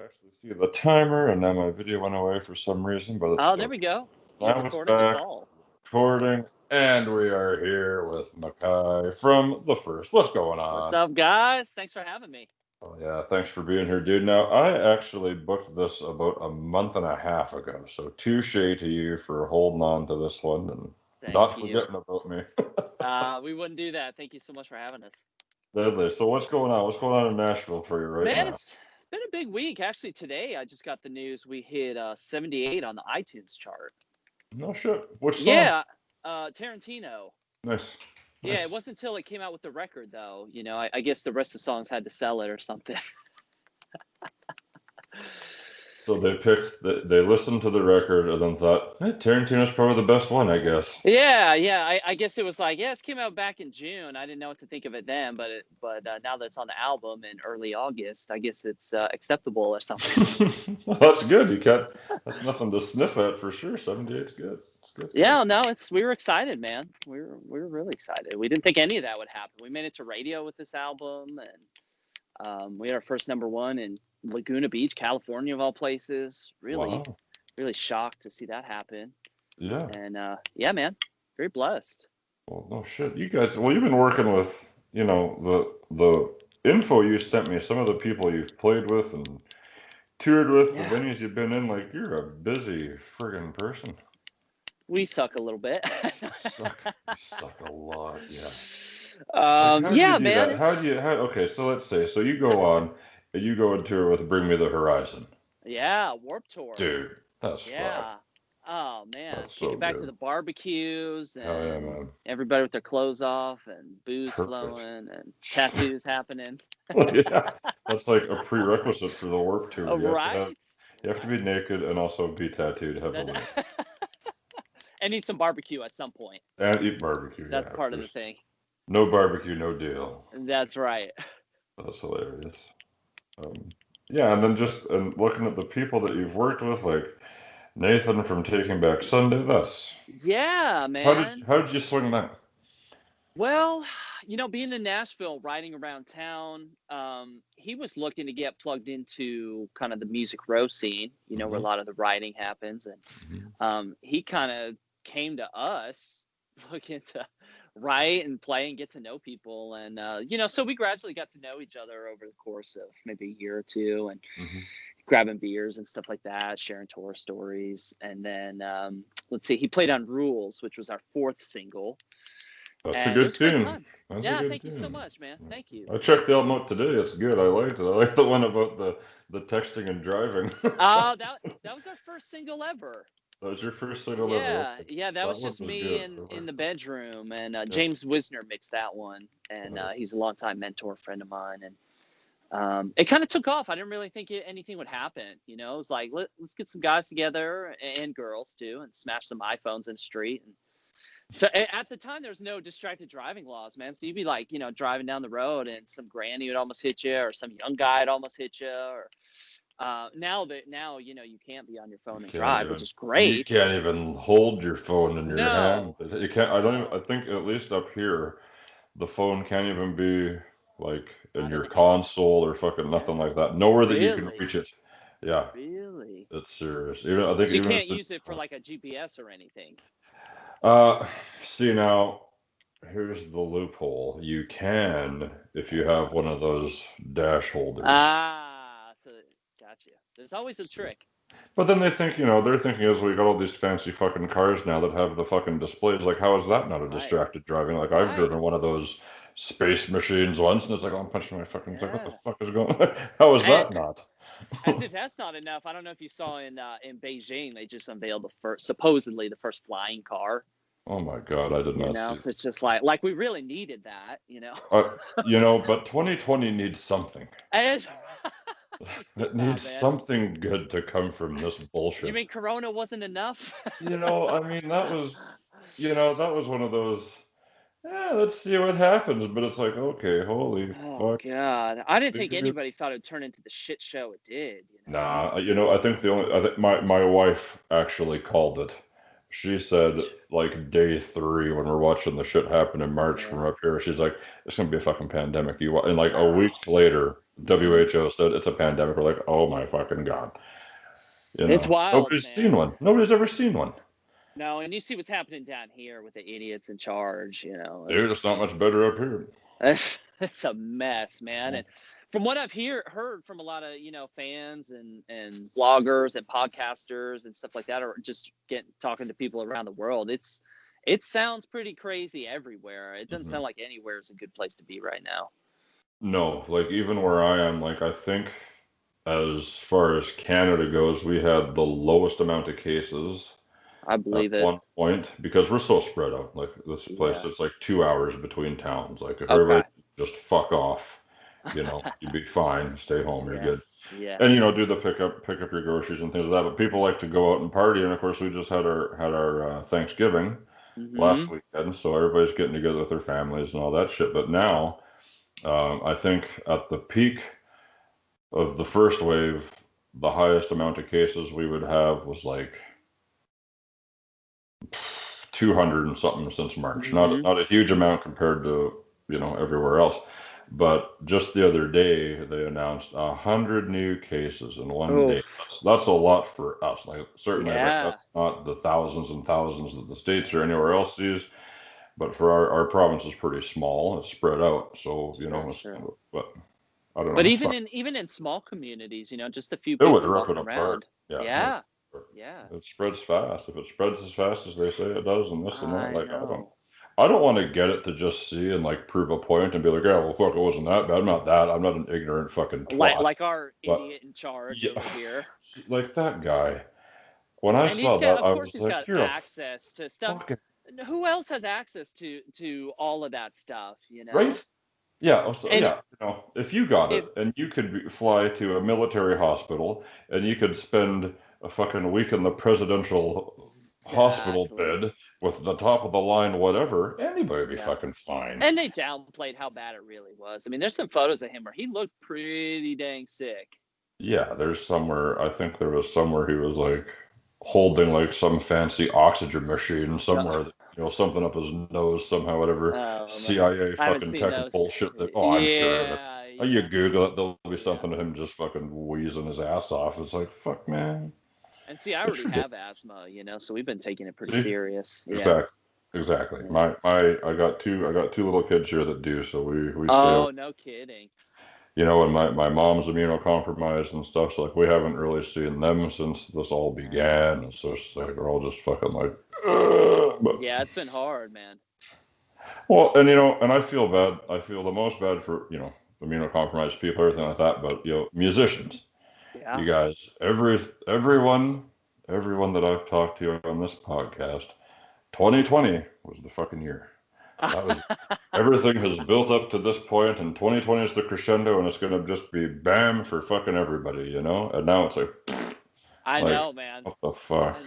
actually see the timer, and now my video went away for some reason, but it's Oh, there okay. we go. You're Now it's recording the back, call. recording, and we are here with Mackay from the First. What's going What's on? up, guys? Thanks for having me. Oh yeah, thanks for being here, dude. Now I actually booked this about a month and a half ago, so touche to you for holding on to this one and Thank not you. forgetting about me. We wouldn't do that. Thank you so much for having us. Deadly. So what's going on? What's going on in Nashville for you right Man, now? it's been a big week. Actually, today I just got the news we hit 78 on the iTunes chart. No shit. Which song? Yeah, Tarantino. Nice. Yeah, it Nice. wasn't until it came out with the record, though. I guess the rest of the songs had to sell it or something. So they listened to the record and then thought, Tarantino's probably the best one, I guess. Yeah. I guess it was like, yeah, it came out back in June. I didn't know what to think of it then, but now that it's on the album in early August, I guess it's acceptable or something. Well, that's good. That's nothing to sniff at for sure. 78's good. It's good. Yeah, no, we were excited, man. We were really excited. We didn't think any of that would happen. We made it to radio with this album, and we had our first number one in Laguna Beach, California, of all places. Really, Wow. really shocked to see that happen. Yeah. And yeah, man, very blessed. Well, no shit. You guys, well, you've been working with, the info you sent me, some of the people you've played with and toured with, the Yeah, venues you've been in, like you're a busy friggin' person. we suck a little bit. You suck a lot, yeah. Like, how do you Yeah, do man, that? it's Okay, so let's say, so you go on, you go on tour with Bring Me the Horizon. yeah, Warped Tour. Dude, that's fucked. Yeah. Oh man, That's kick so it back to good. the barbecues Hell yeah, and man. everybody with their clothes off and booze Perfect. flowing and tattoos happening. Yeah, that's like a prerequisite for the Warp Tour. Right? You have to be Right. naked and also be tattooed That, heavily. and eat some barbecue at some point. And eat barbecue, That's yeah. If part of the there's thing. no barbecue, no deal. That's right. That's hilarious. Um, yeah, and then and looking at the people that you've worked with, like Nathan from Taking Back Sunday, Yeah, man. how did you swing that? Well, being in Nashville, riding around town, he was looking to get plugged into kind of the Music Row scene, where a Hmm. lot of the writing happens. And Hmm. he kind of came to us looking to write and play and get to know people. And, so we gradually got to know each other over the course of maybe a year or two and Hmm. grabbing beers and stuff like that, sharing tour stories. And then, let's see, he played on Rules, which was our fourth single. That's a And it good was a great tune. time. That's a Yeah, good thank you so tune. much, man. Thank you. I checked the album out today. It's good. I liked it. I like the one about the texting and driving. That was our first single ever. That was your first single ever. Okay. Yeah, that That was one just was me good. in the bedroom, and Yep. James Wisner mixed that one, and Nice. he's a longtime mentor friend of mine, and it kind of took off. I didn't really think anything would happen, It was like let's get some guys together and girls too, and smash some iPhones in the street. And so at the time, there's no distracted driving laws, man. So you'd be like, driving down the road, and some granny would almost hit you, or some young guy would almost hit you, or now you can't be on your phone and drive, which is You great. can't even hold your phone in your hand. No, You can't. I no, think at least up here, the phone can't even be like in not in your the hand. console or fucking nothing Yeah, like that. Nowhere that you can really, reach it. Yeah, really. it's serious. Even I think So you even can't if use it's it for like a GPS or anything. uh, see now, here's the loophole. You can if you have one of those dash holders. So gotcha. There's always a So, trick. but then they think, they're thinking as we got all these fancy fucking cars now that have the fucking displays. Like, how is that not a Right, distracted driving? Like, I've right. driven one of those space machines once, and it's like, oh, I'm punching my fucking. It's like, what the Yeah. fuck is going on? How is And that not? as if that's not enough, I don't know if you saw in Beijing, they just unveiled supposedly the first flying car. Oh my God, I did not see So that. it's just like we really needed that. But 2020 needs something. And It yeah, needs man. something good to come from this You bullshit. mean Corona wasn't enough? I mean, that was one of those. Yeah, let's see what happens. But it's like, okay, holy Oh fuck. God, I didn't think Figure anybody thought it'd turn into the shit show it did. Nah, I think my wife actually called it. She said like day three when we're watching the shit happen in March from Yeah. up here. She's like, "It's gonna be a fucking pandemic." And like a week Oh, later, WHO said it's a pandemic. We're like, oh my fucking God. It's wild, Nobody's seen man. one. Nobody's ever seen one. No, and you see what's happening down here with the idiots in charge. Dude, it's not much better up here. It's a mess, man. Yeah. And from what I've heard from a lot of fans and bloggers and podcasters and stuff like that, or just talking to people around the world, it sounds pretty crazy everywhere. It doesn't sound like anywhere is a good place to be right now. No, like even where I am, like I think as far as Canada goes, we had the lowest amount of cases I at believe it. one point because we're so spread out. Like this place, Yeah. it's like 2 hours between towns. Like if Okay. everybody just fuck off, you'd be fine. Stay home, you're Yeah. good. Yeah. And do the pick up your groceries and things like that. But people like to go out and party, and of course we just had our Thanksgiving last weekend, so everybody's getting together with their families and all that shit. But now, I think at the peak of the first wave, the highest amount of cases we would have was like 200 and something since March. Not a huge amount compared to everywhere else, but just the other day they announced 100 new cases in one day. That's a lot for us. Like certainly, like that's not the thousands and thousands that the States or anywhere else sees, but for our province is pretty small. It's spread out, so Sure. but I don't know. But even in small communities, just a few it would people rip it walking apart. around. Yeah. Yeah. It spreads fast. If it spreads as fast as they say it does, and this and that, I like know. I don't want to get it to just see and like prove a point and be like, yeah, well, fuck, it wasn't that bad. I'm not that. I'm not an ignorant fucking twat. Like our But idiot in charge yeah, over here. like that guy. When I And saw that, of I course was he's like, got you're a access to stuff. fucking Who else has access to all of that stuff, right. Yeah, so, And yeah. If you got if it and you could fly to a military hospital and you could spend a fucking week in the presidential hospital exactly. bed with the top of the line, whatever, anybody would be Yeah. fucking fine. And they downplayed how bad it really was. I mean, there's some photos of him where he looked pretty dang sick. Yeah, I think there was somewhere he was like holding like some fancy oxygen machine somewhere, something up his nose somehow, whatever Oh man, CIA I haven't fucking seen tech those. bullshit that, oh, I'm sure that, Yeah, you yeah, Google it, there'll be yeah. something of him just fucking wheezing his ass off. It's like, fuck, man. And see, I It's already have ridiculous. asthma, so we've been taking it pretty See? serious. Yeah. Exactly. Yeah. I got two little kids here that do, so we stay out. Oh, no kidding. And my mom's immunocompromised and stuff, so like we haven't really seen them since this all began. And so it's like we're all just fucking like, but Yeah, it's been hard, man. well, and and I feel bad. I feel the most bad for immunocompromised people, everything like that. But musicians, Yeah. you guys, everyone that I've talked to on this podcast, 2020 was the fucking year. That was everything has built up to this point, and 2020 is the crescendo, and it's gonna just be bam for fucking everybody, And now it's like, I like know, man. what the fuck?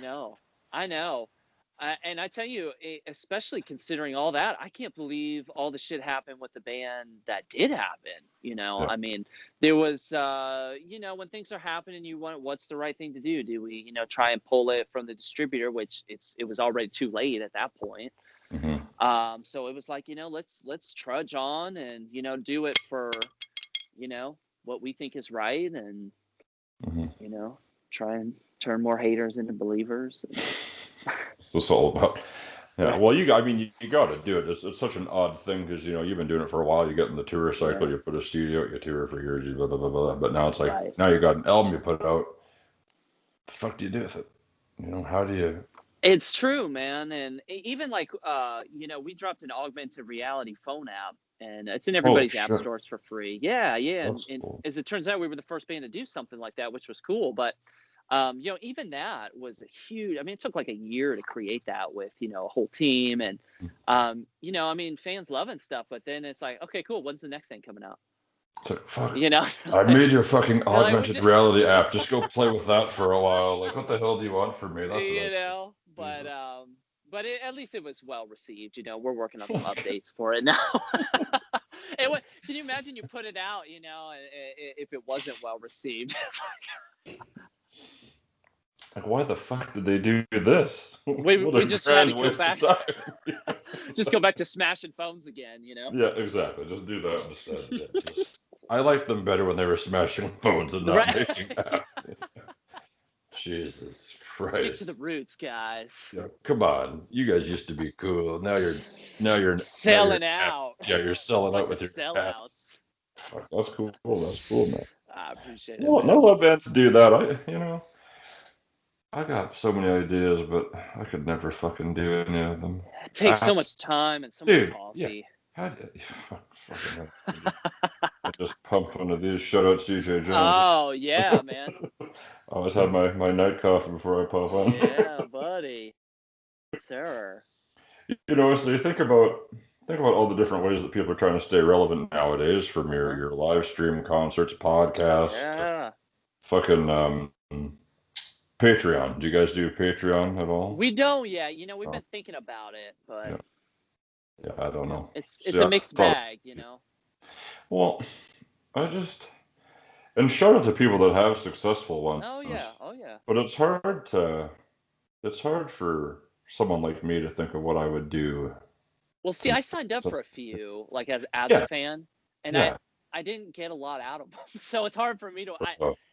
I know. And I tell you, especially considering all that, I can't believe all the shit happened with the band that did happen. Yeah. I mean, there was, when things are happening, what's the right thing to do? Do we, try and pull it from the distributor, which it was already too late at that point. So it was like, let's trudge on and, do it for, what we think is right. And, try and turn more haters into believers. What's this all about? Yeah, well, I mean, you got to do it. It's such an odd thing because you've been doing it for a while. You get in the tour cycle, you put a CD out, you tour for years, blah blah blah blah. But now it's like now you got an album you put out. The fuck do you do with it? How do you? It's true, man. And even like we dropped an augmented reality phone app, and it's in everybody's app stores for free. Yeah. And cool. As it turns out, we were the first band to do something like that, which was cool. But even that was a huge. I mean, it took like a year to create that with a whole team, and I mean, fans loving stuff. But then it's like, okay, cool. When's the next thing coming out? It's like, fuck. I made your fucking augmented reality app. Just go play with that for a while. Like, what the hell do you want from me? That's but at least it was well received. We're working on some updates for it now. Can you imagine you put it out, if it wasn't well received? Like, why the fuck did they do this? We just had to go back. Just go back to smashing phones again, Yeah, exactly. Just do that instead. Yeah, I liked them better when they were smashing phones and not Right. making apps. Jesus Stick to Christ. the roots, guys. Yeah, come on. You guys used to be cool. Now you're Selling apps. out. Yeah, you're selling out Bunch of with your apps. sellouts. Fuck, that's cool. That's cool, man. I appreciate it, No, man. no bands do that. I got so many ideas, but I could never fucking do any of them. It takes so much time and so much Dude, yeah. coffee. How do fucking I just pump one of these. Shout out CJ Jones. Oh yeah, man. I always have my night coffee before I pop on. Yeah, buddy. Sir. So you think about all the different ways that people are trying to stay relevant nowadays, from your live stream concerts, podcasts, Yeah. fucking Patreon. Do you guys do Patreon at all? We don't yet. We've been thinking about it, but yeah, I don't know. it's a mixed bag, Well, and shout out to people that have successful ones. Oh yeah. But it's hard for someone like me to think of what I would do. Well, see, I signed up for a few, like as a fan, and I didn't get a lot out of them. So it's hard for me to.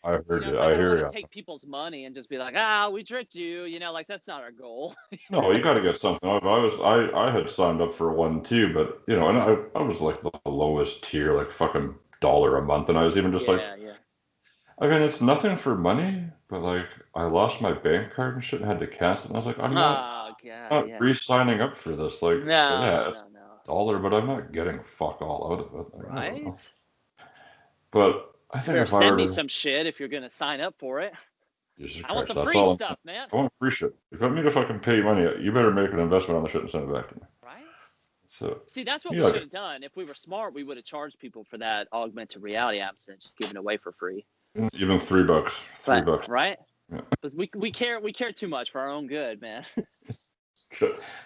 I heard you. I I don't hear want you. to take people's money and just be like, we tricked you. Like that's not our goal. No, you got to get something out of it. I had signed up for one too, but and I was like the lowest tier, like fucking $1 a month, and I was even just yeah. I mean, it's nothing for money, but like I lost my bank card and shit and had to cancel it. And I was like, I'm not re-signing up for this. Like, it's $1, but I'm not getting fuck all out of it. Like, right. But I think if send me some shit if you're gonna sign up for it. I want some free stuff, man. I want free shit. If I need to fucking pay you money, you better make an investment on the shit and send it back to me. Right. So see, that's what we should have done. If we were smart, we would have charged people for that augmented reality apps and just given it away for free. Even $3. $3. Right? Because we care too much for our own good, man.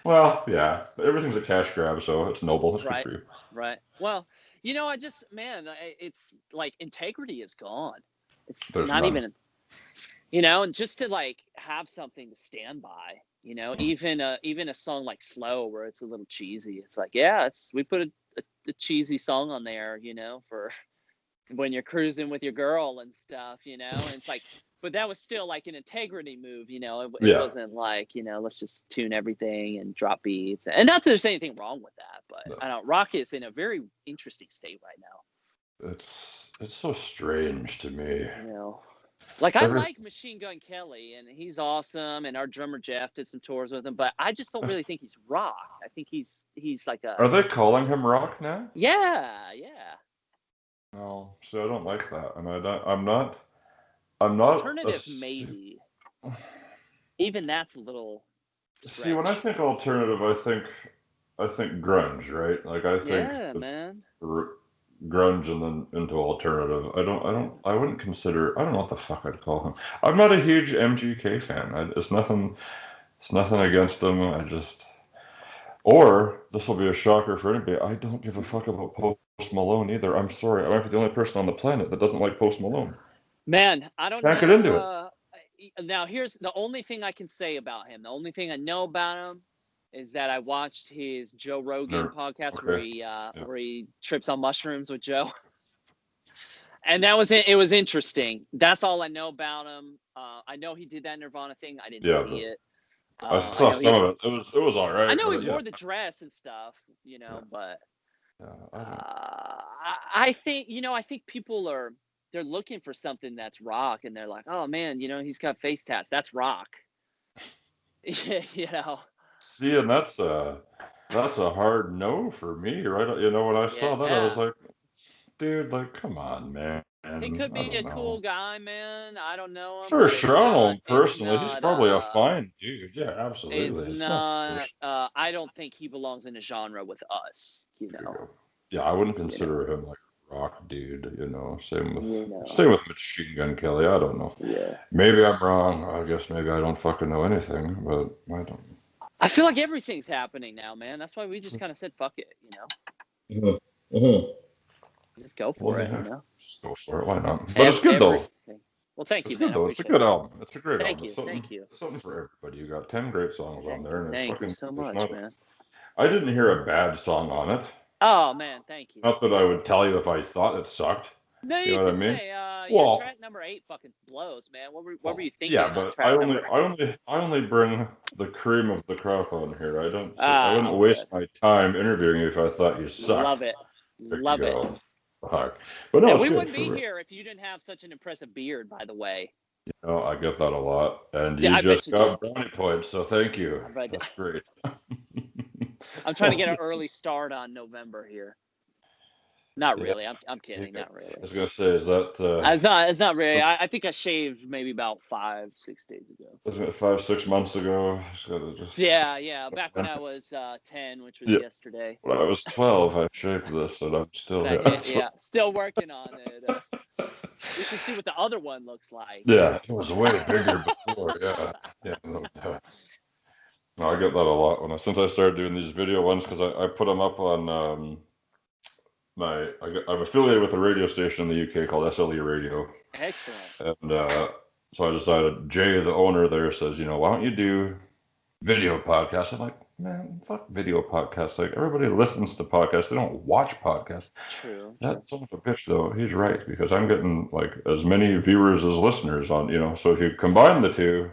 Well, yeah. Everything's a cash grab, so it's noble. It's good for you. Right. Well, it's like integrity is gone. It's There's not none. even and just to like have something to stand by, even a song like Slow where it's a little cheesy. It's like, we put a cheesy song on there, for when you're cruising with your girl and stuff, and it's like, but that was still like an integrity move, it wasn't like, let's just tune everything and drop beats. And not that there's anything wrong with that, but I don't know, rock is in a very interesting state right now. It's so strange to me. Like I like Machine Gun Kelly and he's awesome, and our drummer Jeff did some tours with him, but I just don't really think he's rock. I think he's like a. Are they calling him rock now? Yeah. No, so I don't like that, and I'm not alternative maybe. Even that's a little stretch. See, when I think alternative, I think grunge, right? Like I think man. Grunge and then into alternative. I wouldn't consider. I don't know what the fuck I'd call him. I'm not a huge MGK fan. It's nothing against him. Or this will be a shocker for anybody. I don't give a fuck about Post Malone either. I'm sorry. I might be the only person on the planet that doesn't like Post Malone. Man, I don't Can't get into it. Now, here's the only thing I can say about him. The only thing I know about him is that I watched his Joe Rogan podcast where he trips on mushrooms with Joe. And that was it. It was interesting. That's all I know about him. I know he did that Nirvana thing. I didn't see it. I saw some of it. It was all right. I know he wore the dress and stuff, but I think people they're looking for something that's rock, and they're like, oh man, he's got face tats. That's rock. See, and that's a hard no for me, right? When I saw that, I was like, dude, like, come on, man. He could be a cool guy, man. I don't know him. For sure, I don't know him personally. He's probably a fine dude. Yeah, absolutely. It's not. I don't think he belongs in a genre with us. Yeah, I wouldn't consider him like a rock dude. Same with Machine Gun Kelly. I don't know. Yeah. Maybe I'm wrong. I guess maybe I don't fucking know anything, but I don't. I feel like everything's happening now, man. That's why we just kind of said fuck it, Just go for it, Just go for it. Why not? But it's good though. Well, thank you, man. It's a good album. It's a great album. Thank you. Something for everybody. You got 10 great songs on there, and thank you so much, man. I didn't hear a bad song on it. Oh man, thank you. Not that I would tell you if I thought it sucked. No, You you know what I could mean? say, Well, track number 8 fucking blows, man. What were you thinking yeah, on but I track only, number I 8? only, I only bring the cream of the crop on here. I Ah, wouldn't I'm good. waste my time interviewing you if I thought you Love sucked. it. There you Love it. go. Fuck. But no, And it's we good wouldn't for be real. here if you didn't have such an impressive beard, by the way. No, I get that a lot, and you I bet just you do. got brownie points, so thank you. But That's great. I'm trying to get an early start on November here. Not Yeah, really. I'm kidding. yeah. Not really. I was gonna say, is that It's not really. I think I shaved maybe about 5-6 days ago. wasn't it 5, 6 months ago? Just gotta just Yeah. Back when I was 10, which was yeah. yesterday. When I was 12, I shaved this, and I'm still That here. hit. Yeah. Still working on it. We should see what the other one looks like. Yeah, it was way bigger before. Yeah, yeah, no doubt. No, I get that a lot since I started doing these video ones because I put them up on I'm affiliated with a radio station in the UK called SLE Radio, Excellent. and so I decided Jay, the owner there, says, why don't you do video podcasts? I'm like, man, fuck video podcasts. Like everybody listens to podcasts, they don't watch podcasts. True. That son of a bitch, though, he's right because I'm getting like as many viewers as listeners on, So if you combine the two,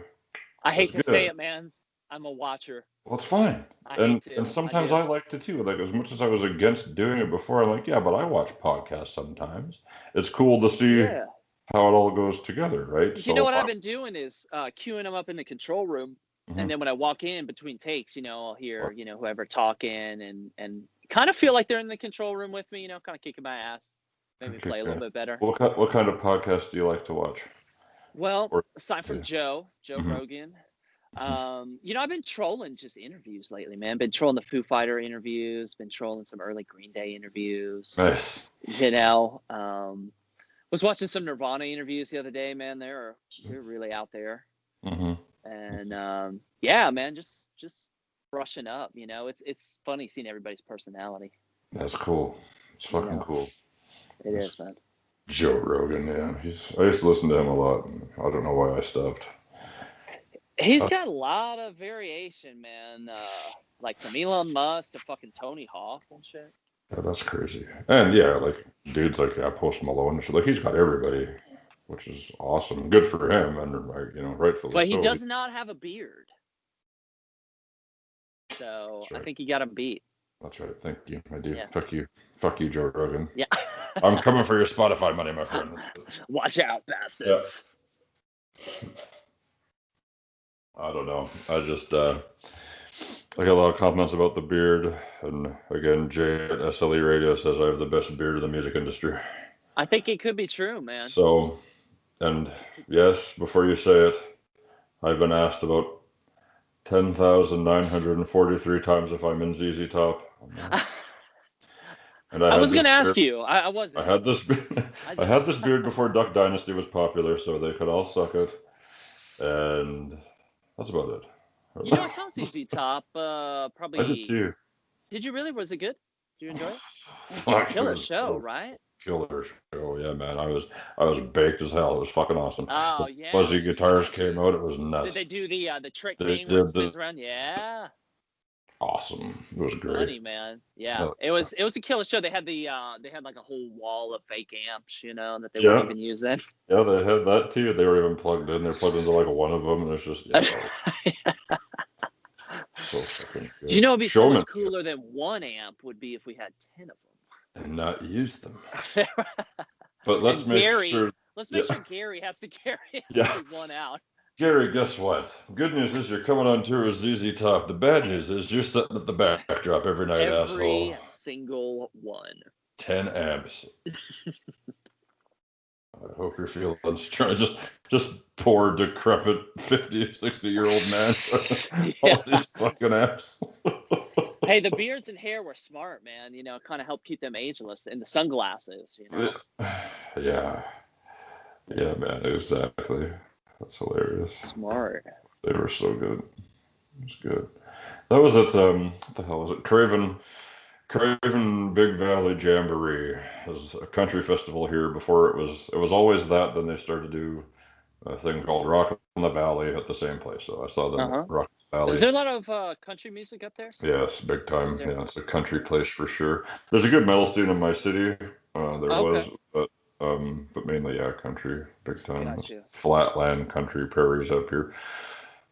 I hate to it's say good. it, man. I'm a watcher. Well, it's fine. I And hate to. and sometimes I like to too. Like as much as I was against doing it before, I'm like, yeah, but I watch podcasts sometimes. It's cool to see Yeah. how it all goes together, right? You know what I've been doing is queuing them up in the control room, and then when I walk in between takes, I'll hear whoever talking and kind of feel like they're in the control room with me, kind of kicking my ass, maybe play a little bit better. What kind of podcast do you like to watch? Well, aside from Joe Mhm. Rogan, I've been trolling just interviews lately, man. Been trolling the Foo Fighter interviews, been trolling some early Green Day interviews. Nice. Was watching some Nirvana interviews the other day, man. They're really out there. Mm-hmm. And yeah, man, just brushing up. It's funny seeing everybody's personality. That's cool. It's fucking cool. It is, man. Joe Rogan, yeah. I used to listen to him a lot. And I don't know why I stopped. He's got a lot of variation, man. Like from Elon Musk to fucking Tony Hawk and shit. Yeah, that's crazy. And yeah, like dudes like Post Malone, like he's got everybody, which is awesome. Good for him, and rightfully so. But he does not have a beard, so right. I think he got him beat. That's right. Thank you, my dear. Yeah. Fuck you, Joe Rogan. Yeah. I'm coming for your Spotify money, my friend. Watch out, bastards. Yeah. I don't know. I just I get a lot of compliments about the beard, and again, Jay at SLE Radio says I have the best beard in the music industry. I think it could be true, man. So, and yes, before you say it, I've been asked about 10,943 times if I'm in ZZ Top. And I was going to ask you. I wasn't. I had this beard before Duck Dynasty was popular, so they could all suck it. And that's about it. I saw ZZ Top probably. I did too. Did you really? Was it good? Did you enjoy it? Killer show, right? Killer show, yeah, man. I was baked as hell. It was fucking awesome. Oh, the fuzzy guitars came out. It was nuts. Did they do the trick thing where it spins around? Yeah. Awesome. It was great. Funny, man. Yeah. It was a killer show. They had like a whole wall of fake amps, that they weren't even using. Yeah, they had that too. They were even plugged in. They're plugged into like one of them, and it's just so fucking good. It'd be so much cooler than one amp would be if we had 10 of them and not use them. But let's make sure Gary has to carry one out. Gary, guess what? Good news is you're coming on tour with ZZ Top. The bad news is you're sitting at the backdrop every night, asshole. Every single one. 10 amps. I hope you're feeling strong. Just poor, decrepit 50, 60-year-old man. All these fucking amps. Hey, the beards and hair were smart, man. Kind of helped keep them ageless. And the sunglasses, Yeah. Yeah, man, exactly. That's hilarious. Smart. They were so good. It was good. That was at what the hell was it? Craven Big Valley Jamboree. It was a country festival here. Before it was always that. Then they started to do a thing called Rock in the Valley at the same place. So I saw them at Rock in the Valley. Is there a lot of country music up there? Yes, big time. Yeah, it's a country place for sure. There's a good metal scene in my city. There was, but but mainly country, big time. Got you. Flatland country prairies up here.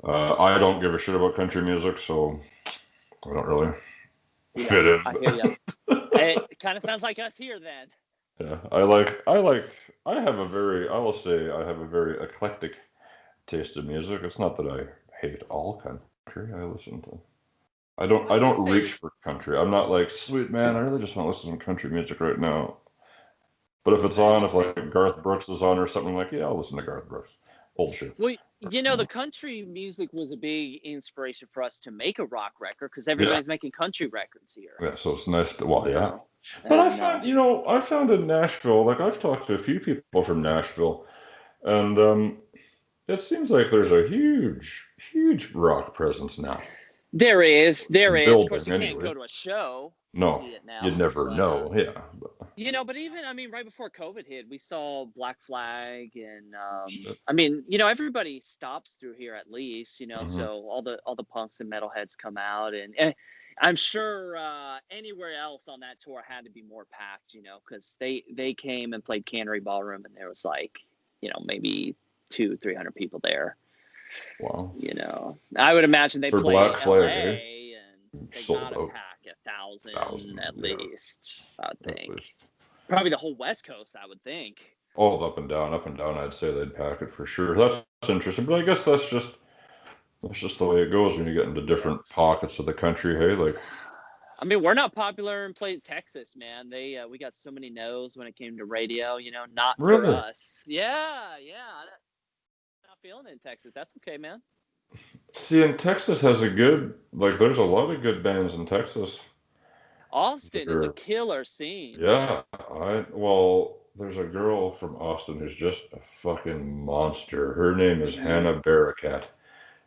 I don't give a shit about country music, so I don't really fit in. I hear you. It kind of sounds like us here then. Yeah, I have a very, I will say, I have a very eclectic taste in music. It's not that I hate all country. I listen to. I I would don't reach say, for country. I'm not like, sweet man, I really just want to listen to country music right now. But if it's I on, would if say, like Garth Brooks is on or something like, yeah, I'll listen to Garth Brooks. Old shit. well, the country music was a big inspiration for us to make a rock record because Yeah, everybody's making country records here. yeah. So it's nice to, well, You yeah. know, But I and found, I found in Nashville, like I've talked to a few people from Nashville, and it seems like there's a huge, huge rock presence now. there is. It's Of course, building you can't anyway. go to a show to No, see it you'd now, never but know. Yeah. But, but even right before COVID hit, we saw Black Flag, and shit. everybody stops through here at least, Mm-hmm. so all the punks and metalheads come out, and I'm sure anywhere else on that tour had to be more packed, because they came and played Cannery Ballroom, and there was like, maybe 200-300 people there. Wow. I would imagine they For play Black Flag, eh? LA, and they Sold gotta out. pack 1,000 1,000. at Yeah, least, I would at think. least. Probably the whole West Coast, I would think. Oh, up and down, up and down. I'd say they'd pack it for sure. That's interesting, but I guess that's just the way it goes when you get into Yeah. different pockets of the country. Hey, like We're not popular in Texas, man. We got so many no's when it came to radio, not for really. us. Yeah, yeah. Not feeling it in Texas. That's okay, man. See, and Texas has a good like. There's a lot of good bands in Texas. Austin is a There, killer scene, man. yeah. Well, there's a girl from Austin who's just a fucking monster. Her name is Mm-hmm. Hannah Barracat.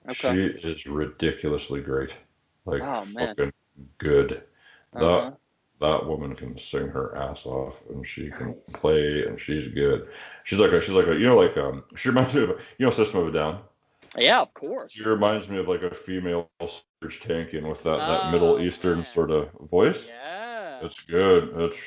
Okay. She is ridiculously great. Like Oh, man. fucking good. That Uh-huh. that woman can sing her ass off and she can Nice. play and she's good. She's like a she reminds me of System of a Down. Yeah, of She course. reminds me of like a female Serj Tankian with that Middle Oh, Eastern man. sort of voice. Yeah. It's good. It's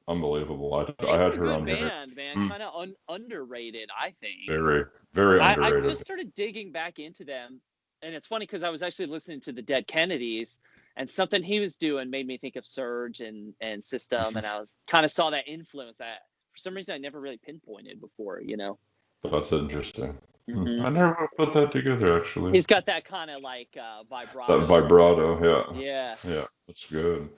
unbelievable. I They had were a her good on here. band, man. Mm, Kind of underrated, I think. very, very I underrated. just started digging back into them, and it's funny because I was actually listening to the Dead Kennedys, and something he was doing made me think of Surge and System, and I was kind of saw that influence that for some reason I never really pinpointed before. That's interesting. Hmm. I never put that together actually. He's got that kind of like That vibrato. vibrato, yeah. Yeah, Yeah, that's good.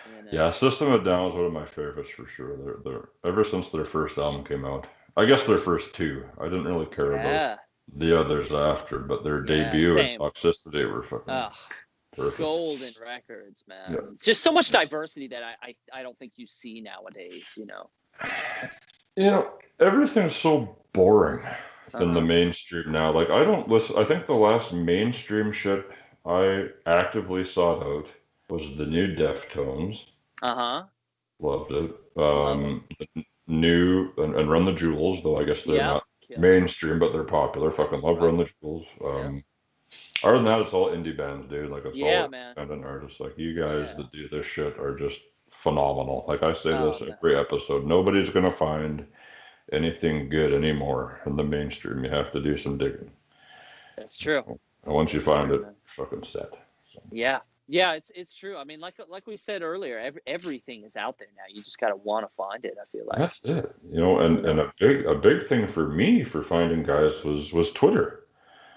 you Yeah, know. System of a Down is one of my favorites for sure. They're ever since their first album came out. I guess their first two. I didn't really care about Yeah, the others after, but their yeah, debut and same. Toxicity were fucking Ugh, perfect. golden records, man. Yeah. It's just so much diversity that I don't think you see nowadays. Everything's so boring in the Uh-huh. mainstream now. Like I don't listen. I think the last mainstream shit I actively sought out was the new Deftones. Uh-huh. Loved it. Love them. New and Run the Jewels, though I guess they're Yep. not Killer. mainstream, but they're popular. Fucking love Right. Run the Jewels. Yep. Other than that, it's all indie bands, dude. Like it's Yeah, all man. independent artists. Like you guys Yeah. that do this shit are just phenomenal. Like I say Oh, this man. every episode. Nobody's gonna find anything good anymore in the mainstream. You have to do some digging. That's true. And once you That's find true, it, man. fucking set. So, Yeah. Yeah, it's true. Like we said earlier, everything is out there now. You just gotta want to find it, I feel like. that's it. And a big thing for me for finding guys was Twitter.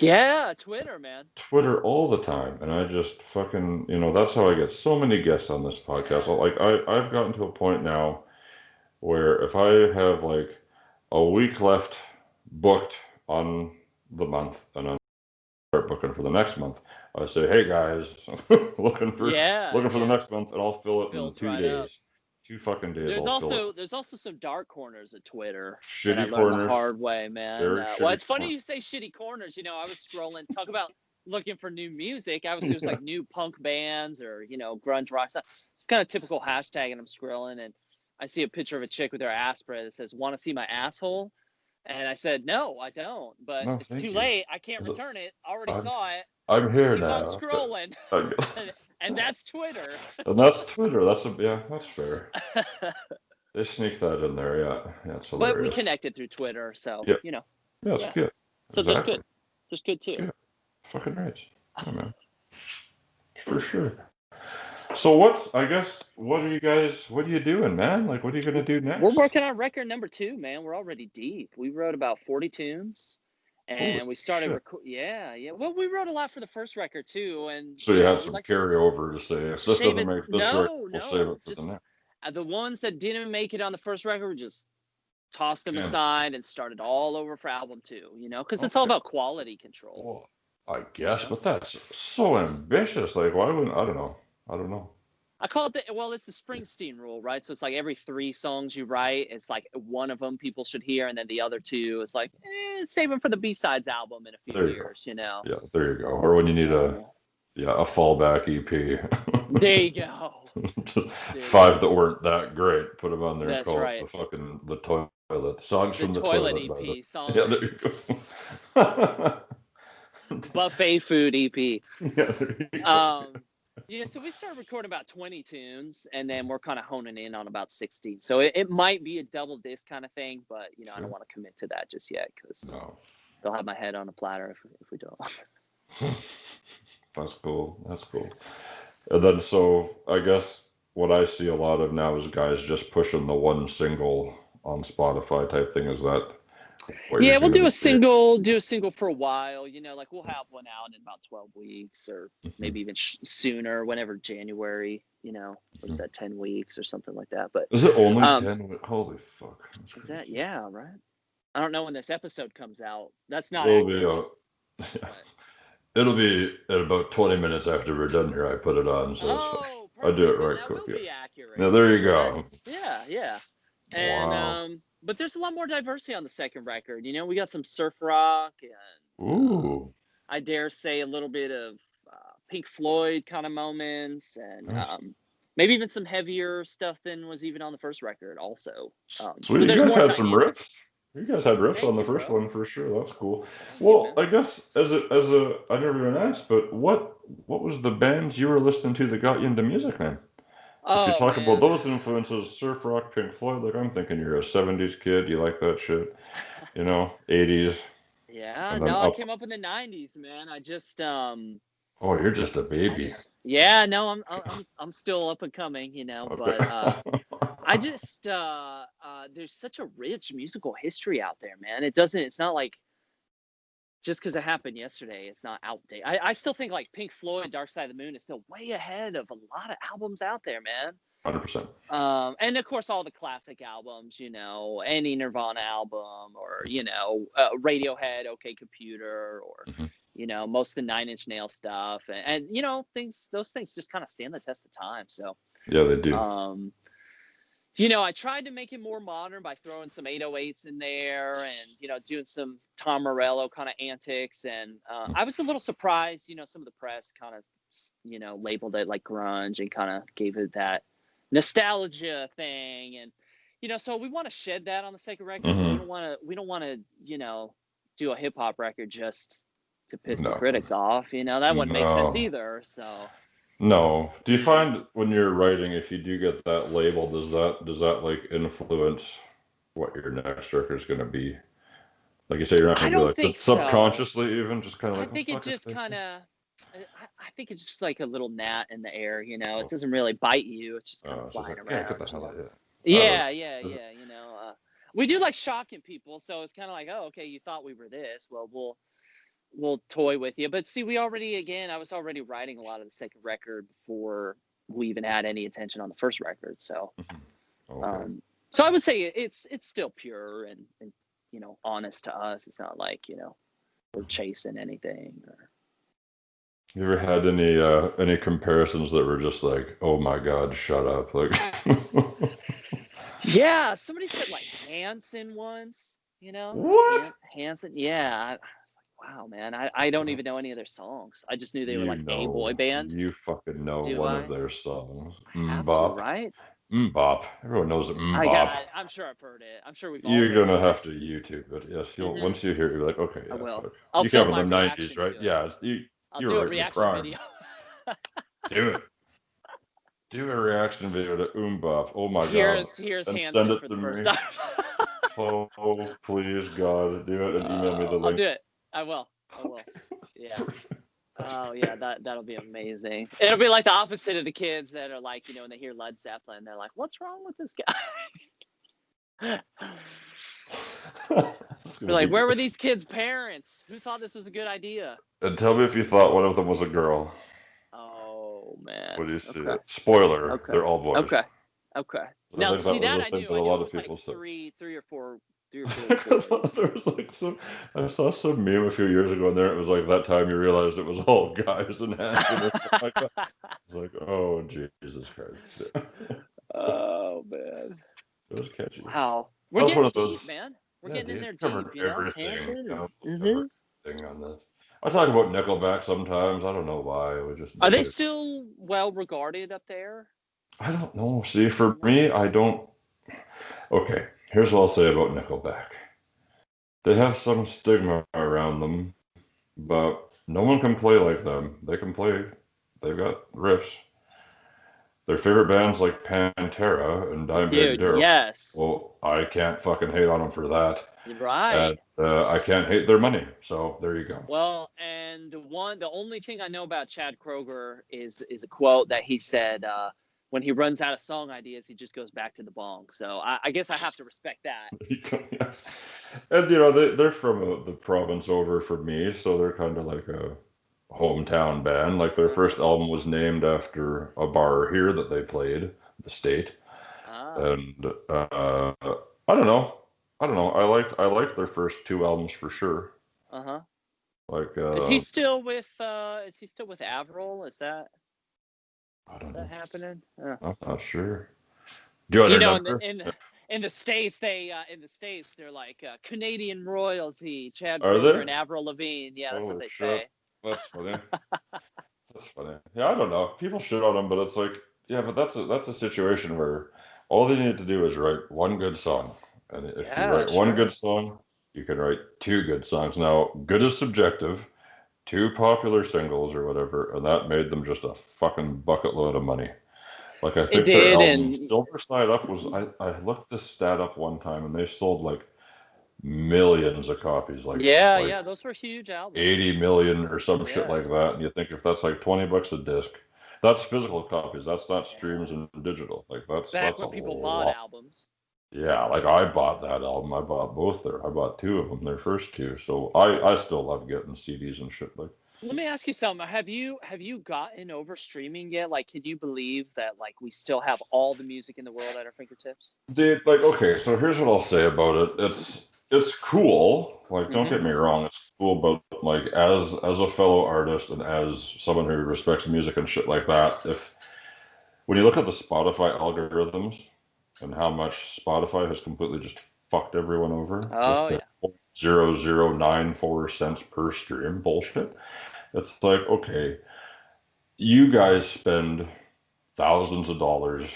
Yeah, Twitter, man. Twitter all the time, and I just fucking, that's how I get so many guests on this podcast. Yeah. I've gotten to a point now where if I have like a week left booked on the month and I start booking for the next month, I say, hey guys, looking for Yeah, looking for the yeah. next month, and I'll fill it in Fills two right up. days. 2 fucking days, There's I'll fill it. also there's also some dark corners of Twitter that I Shitty learned the corners, hard way, man. very Well, shitty it's funny corners. you say shitty corners. I was scrolling, talk about looking for new music. It was Yeah. like new punk bands or grunge rock stuff. It's kind of typical hashtag, and I'm scrolling and I see a picture of a chick with her ass spread that says "Want to see my asshole?" And I said, "No, I don't." But No, it's thank too you. late. I can't return it. I already I'm, saw it. I'm So here keep on now. scrolling, and that's Twitter. And that's Twitter. That's fair. They sneak that in there, yeah. Yeah, it's But we hilarious. connected through Twitter, so Yeah, you know, yeah, it's yeah. good. So just good, Exactly. just good It's too. good. Fucking right. Yeah, man. For sure. So what's, I guess, what are you doing, man? Like, what are you gonna do We're next? working on record number 2, man. We're already deep. We wrote about 40 tunes, Holy and we started shit. record. Yeah, yeah. Well, we wrote a lot for the first record too, and So you had we some like to carryover to say, if this save doesn't it. make this record, No, we'll save it no. for the Just next. the ones that didn't make it on the first record, we just tossed them Damn. aside and started all over for album 2. Because it's all Okay. about quality control. Well, I You guess, know. but that's so ambitious. Like, why wouldn't, I don't know. I don't know. I call it well, it's the Springsteen rule, right? So it's like every 3 songs you write, it's like one of them people should hear, and then the other 2 is like, save them for the B-sides album in a few There you go. years, you know? Yeah, there you go. Or when you need Uh, a fallback EP. there you go. Just There you 5 that go. weren't that great. Put them on there. That's Call it right. the toilet. Songs The from the toilet toilet by EP yeah, songs, there you go. buffet food EP. Yeah, there you go. Yeah, so we started recording about 20 tunes, and then we're kind of honing in on about 16. So it might be a double disc kind of thing, but I don't want to commit to that just yet because No. they'll have my head on a platter if we don't. That's cool. That's cool. And then, so I guess what I see a lot of now is guys just pushing the one single on Spotify type thing. Is that what you're Yeah, we'll doing do a these days? single for a while. Like we'll have one out in about 12 weeks or maybe even sooner, whenever January. What is that, 10 weeks or something like that? But Is it only 10? Holy fuck. That's is that, crazy. yeah, right? I don't know when this episode comes out. That's not It'll be accurate. But it'll be at about 20 minutes after we're done here. I put it on, so it's fine. oh, I do it perfect. Then right that quick. will Yeah. be Now accurate. there you That, go. yeah. And Wow. but there's a lot more diversity on the second record. We got some surf rock and Ooh. I dare say a little bit of Pink Floyd kind of moments, and Nice. maybe even some heavier stuff than was even on the first record. Also, Sweet. so You there's guys more had some dynamic. riffs. You guys had riffs on Thank the you, first bro. one for sure. That's cool. Thank you, Well, man. I guess as a I never even asked, but what was the bands you were listening to that got you into music, man? If you Oh talk about man. those influences, surf rock, Pink Floyd, like I'm thinking you're a '70s kid. You like that shit, '80s, Yeah, and then no, I up. came up in the '90s, man. I just Oh, you're just a baby. yeah, no, I'm still up and coming, Okay. but I just there's such a rich musical history out there, man. It's not like just because it happened yesterday, it's not outdated. I still think like Pink Floyd, Dark Side of the Moon is still way ahead of a lot of albums out there, man. 100%. And of course all the classic albums, any Nirvana album or Radiohead, OK Computer, or Hmm. most of the Nine Inch Nail stuff, and those things just kind of stand the test of time. So Yeah, they do. I tried to make it more modern by throwing some 808s in there and, doing some Tom Morello kind of antics. And I was a little surprised, some of the press kind of, labeled it like grunge and kind of gave it that nostalgia thing. And, so we want to shed that on the second record, but Hmm. we don't want to, do a hip hop record just to piss the No, critics off. That wouldn't make sense no. either. So, No. Do you find when you're writing, if you do get that label, does that like influence what your next record is going to be? Like you say, you're not I going to be don't like think so. subconsciously even just kind of I like, oh think it fuck, it's just this. kind of, I think it's just like a little gnat in the air. It Oh, doesn't really bite you. It's just kind of it's just flying like, yeah, get the around. hell out of here. Oh, Yeah. We do like shocking people, so it's kind of like, oh, okay, you thought we were this. Well, we'll toy with you. But see, I was already writing a lot of the second record before we even had any attention on the first record. So, okay. so I would say it's still pure and honest to us. It's not like we're chasing anything. You ever had any comparisons that were just like, oh my God, shut up? Like, Yeah, somebody said like Hanson once. what? Hanson. Yeah. Wow, man. I don't even know any of their songs. I just knew they were like a boy band. You fucking know Do one of I? their songs. I have to, Mbop. right? Mbop. Everyone knows it. I got Mbop. it. I'm sure I've heard it. I'm sure we've all You're heard gonna it. have to YouTube it. Yes, Hmm. once you hear it, you're like, okay, I yeah, will. fuck. I'll You came film from my the '90s, reaction right? to it. Yeah, I'll you do were a right in the reaction prime. video. Do it. Do a reaction video to Buff. Oh my god. Here's And send Hanson it for to the first me. time. Oh, please, God, do it and email me the I'll link. do it. I will. Yeah. Oh yeah, that'll be amazing. It'll be like the opposite of the kids that are like, when they hear Led Zeppelin, they're like, "What's wrong with this guy?" They're like, "Where were these kids' parents? Who thought this was a good idea?" And tell me if you thought one of them was a girl. Oh man. When you see Okay. it. Spoiler, Okay. they're all boys. Okay. Okay. I Now think see that was that the I thing knew. that a I knew lot it of was like people said. three or four boys. There was like I saw some meme a few years ago, and there it was like that time you realized it was all guys and Hanson or something like that. It's like, oh Jesus Christ! Oh man. It was catchy. Wow. We're That was one getting of deep, those. man. We're Yeah, getting in dude, there deep, covered everything. Hanson. Covered everything on this. I talk about Nickelback sometimes. I don't know why. We just Are do they it. still well regarded up there? I don't know. See, for me, I don't. Okay, here's what I'll say about Nickelback. They have some stigma around them, but no one can play like them. They can play. They've got riffs. Their favorite bands like Pantera and Dimebag Dude, Darrell. yes. Well, I can't fucking hate on them for that. Right. And I can't hate their money. So there you go. Well, and the only thing I know about Chad Kroeger is a quote that he said, when he runs out of song ideas, he just goes back to the bong. So I guess I have to respect that. And they're from the province over from me, so they're kind of like a hometown band. Like their first album was named after a bar here that they played, the state. Ah. And I don't know. I liked their first two albums for sure. Uh-huh. Like Is he still with Avril? Is that I don't know. happening? I'm not sure. Do you want You their know, number? in the states, they're like Canadian royalty, Chad Are Kroeger they? and Avril Lavigne. Yeah, that's what Oh they shit. say. That's funny. That's funny. Yeah, I don't know. People shit on them, but it's like, yeah, but that's a situation where all they need to do is write one good song. And if you Yeah, write one sure. good song, you can write two good songs. Now, good is subjective, two popular singles or whatever, and that made them just a fucking bucket load of money. Like I It think their did, album and Silver Side Up was I looked this stat up one time and they sold like millions of copies, like yeah, those were huge 80 albums. million or some shit Yeah, like that. And you think if that's like $20 a disc, that's physical copies. That's not streams yeah. and digital. Like that's Back a when people bought lot. albums. Yeah, like I bought that album. I bought both there. I bought two of them, their first two. So I still love getting CDs and shit. Like Let me ask you something. Have you gotten over streaming yet? Like, can you believe that like we still have all the music in the world at our fingertips? okay, so here's what I'll say about it. It's cool. Like don't Mm-hmm. get me wrong, it's cool, but like as a fellow artist and as someone who respects music and shit like that, if when you look at the Spotify algorithms and how much Spotify has completely just fucked everyone over with Oh their yeah. 0.0094 cents per stream bullshit. It's like, okay, you guys spend thousands of dollars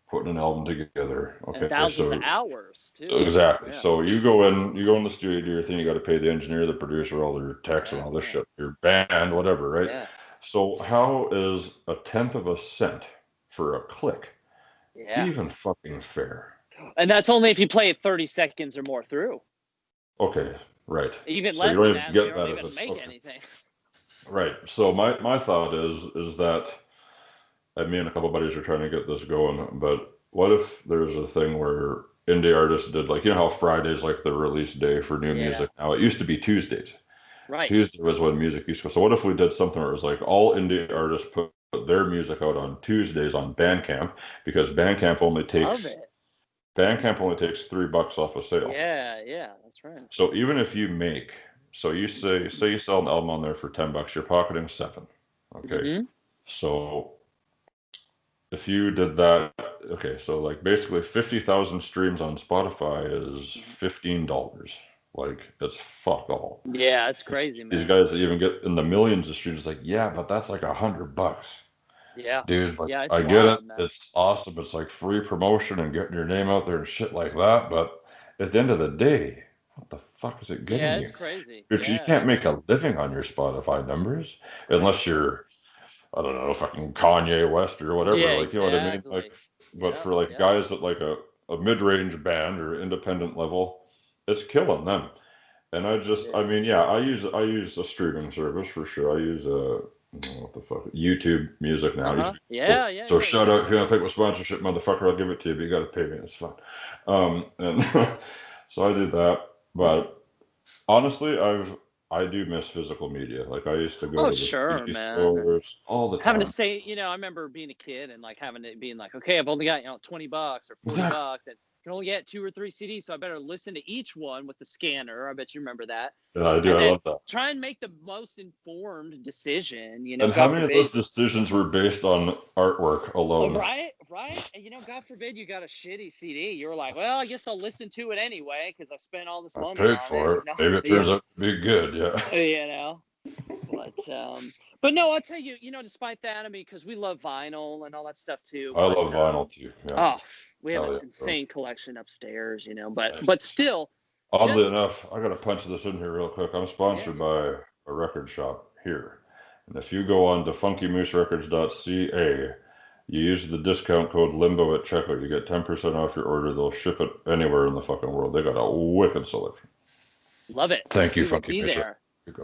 putting an album together. And Okay, thousands of so hours too. exactly. Yeah. So you go in the studio, do your thing, you got to pay the engineer, the producer, all their techs and Yeah. all this Yeah. shit, your band, whatever, right? Yeah. So how is a tenth of a cent for a click Yeah. even fucking fair? And that's only if you play it 30 seconds or more through. Okay, right. Even So you less don't than even that, and we get don't that if even it's make okay. anything. Right. So my thought is that me and a couple buddies are trying to get this going, but what if there's a thing where indie artists did like how Friday's like the release day for new Yeah. music now. It used to be Tuesdays. Right. Tuesday was when music used to go. So what if we did something where it was like all indie artists put their music out on Tuesdays on Bandcamp because Love it. Bandcamp only takes $3 off a sale. Yeah. Yeah. That's right. So even if you make so you say you sell an album on there for $10, you're pocketing seven. Okay. Mm-hmm. So if you did that, okay, so like basically 50,000 streams on Spotify is $15. Like it's fuck all. Yeah, it's It's crazy, these man. guys that even get in the millions of streams, like, yeah, but that's like $100. Yeah. Dude, like Yeah, it's I get it. wild, man. It's awesome. It's like free promotion and getting your name out there and shit like that. But at the end of the day, what the fuck is it Yeah, getting it's you? crazy. You Yeah. can't make a living on your Spotify numbers Right. unless you're I don't know, fucking Kanye West or whatever. Yeah, Like, you know what I mean? exactly. Like, but Yep, for like yep. guys at like a mid-range band or independent level, it's killing them. And It I is. mean, yeah, I use a streaming service for sure. I use what the fuck, YouTube Music now. It used Uh-huh. to be Yeah, cool. yeah, So yeah, shout yeah, out if you yeah. want to pick my sponsorship, motherfucker. I'll give it to you, but you got to pay me. It's fine. And so I did that, but honestly, I do miss physical media. Like I used to go Oh, to the sure, CD man. And stores all the having to time. say, I remember being a kid and like having it being like, okay, I've only got, $20 or Exactly. $40 and can only get 2 or 3 CDs, so I better listen to each one with the scanner. I bet you remember that. Yeah, I do. And I then love that. try and make the most informed decision, And how God many of forbid. those decisions were based on artwork Oh, alone? right, right. And God forbid you got a shitty CD. You were like, well, I guess I'll listen to it anyway because I spent all this I money paid on it. for it. Maybe it turns out to be good. Yeah. You know. But no, I'll tell you, despite that, I mean, because we love vinyl and all that stuff too. I But love vinyl too. Yeah. oh, we have Hell an yeah, bro. insane collection upstairs. But Nice. still, Oddly just enough, I gotta punch this in here real quick. I'm yeah, sponsored yeah. by a record shop here. And if you go on to funkymooserecords.ca, you use the discount code Limbo at checkout, you get 10% off your order. They'll ship it anywhere in the fucking world. They got a wicked selection. Love it. Thank you, We will Funky be Moose. there.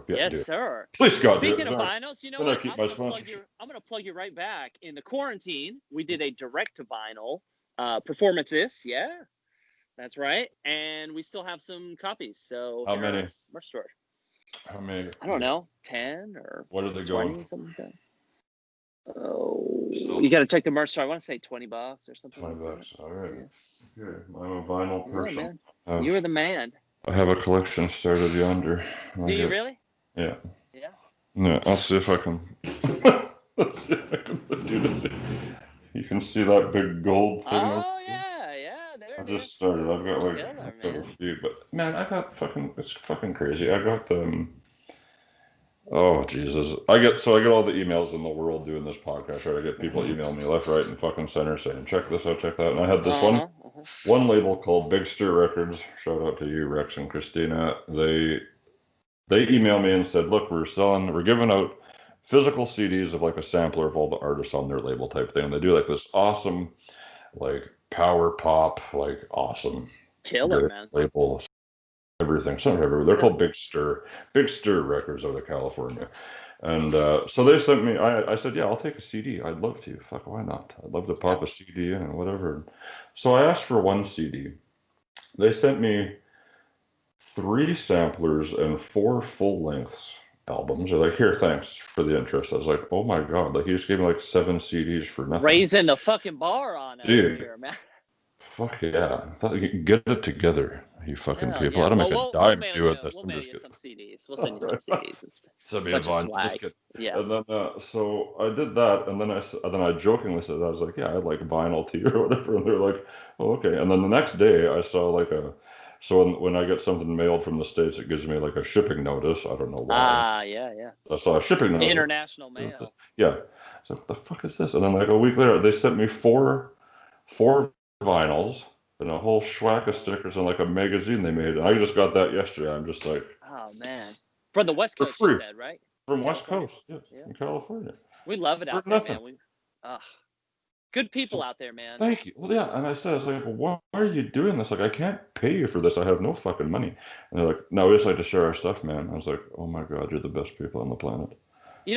Yeah, Yes, do it. sir. Please, God, do Speaking it. of Sorry. vinyls, you know Then I what? keep my sponsorship. I'm gonna plug you right back. In the quarantine, we did a direct to vinyl performances. Yeah, that's right. And we still have some copies. So How here at many? our merch store. How many? I don't know, 10 or What are they 20, going something like that. Oh, for? you got to check the merch store. I want to say $20 or something like that. $20. All right. Yeah, Okay. I'm a vinyl yeah, person. man. You are the man. I have a collection started yonder. Do you really? Yeah. Yeah. Yeah. I'll see if I can. Let's see if I can do this. You can see that big gold thing. Oh yeah, yeah. There I it just is. started. Killer, I've got a man. few, but man, I got fucking. It's fucking crazy. I got Oh Jesus! I get all the emails in the world doing this podcast. Right, I get people emailing me left, right, and fucking center saying check this out, check that. And I had this Uh huh. Uh-huh. one label called Big Stir Records. Shout out to you, Rex and Christina. They emailed me and said, look, we're giving out physical CDs of like a sampler of all the artists on their label type thing. And they do like this awesome, like power pop, like awesome Killer, man. label, everything. Some everywhere. They're called Big Stir Records out of California. And so they sent me. I said, yeah, I'll take a CD. I'd love to. Fuck, why not? I'd love to pop a CD in and whatever. So I asked for one CD. They sent me 3 samplers and 4 full-length albums. They're like, here, thanks for the interest. I was like, oh my God. Like, he just gave me like 7 CDs for nothing. Raising the fucking bar on us here, man. Fuck yeah. I thought you could get it together, you fucking people. Yeah. I don't make Well, a dime doing this. we'll I'm mail just you kidding. some CDs. We'll send you some CDs and stuff. Send me a Bunch of vinyl. swag. Just kidding. Yeah. And then, so I did that, and then I jokingly said, I was like, yeah, I like vinyl too or whatever. And they're like, oh, okay. And then the next day, I saw like so when I get something mailed from the States, it gives me like a shipping notice. I don't know why. Ah, yeah. I saw a shipping notice. International mail. Yeah. So what the fuck is this? And then like a week later, they sent me four vinyls and a whole schwack of stickers and like a magazine they made. And I just got that yesterday. I'm just like, Oh man, from the West for Coast, free. you said, right? From West California? Coast, yeah, in California. We love it out there, man. Good people out there, man. Thank you. Well, yeah, and I said, well, why are you doing this? Like, I can't pay you for this. I have no fucking money. And they're like, no, we just like to share our stuff, man. I was like, oh my God, you're the best people on the planet.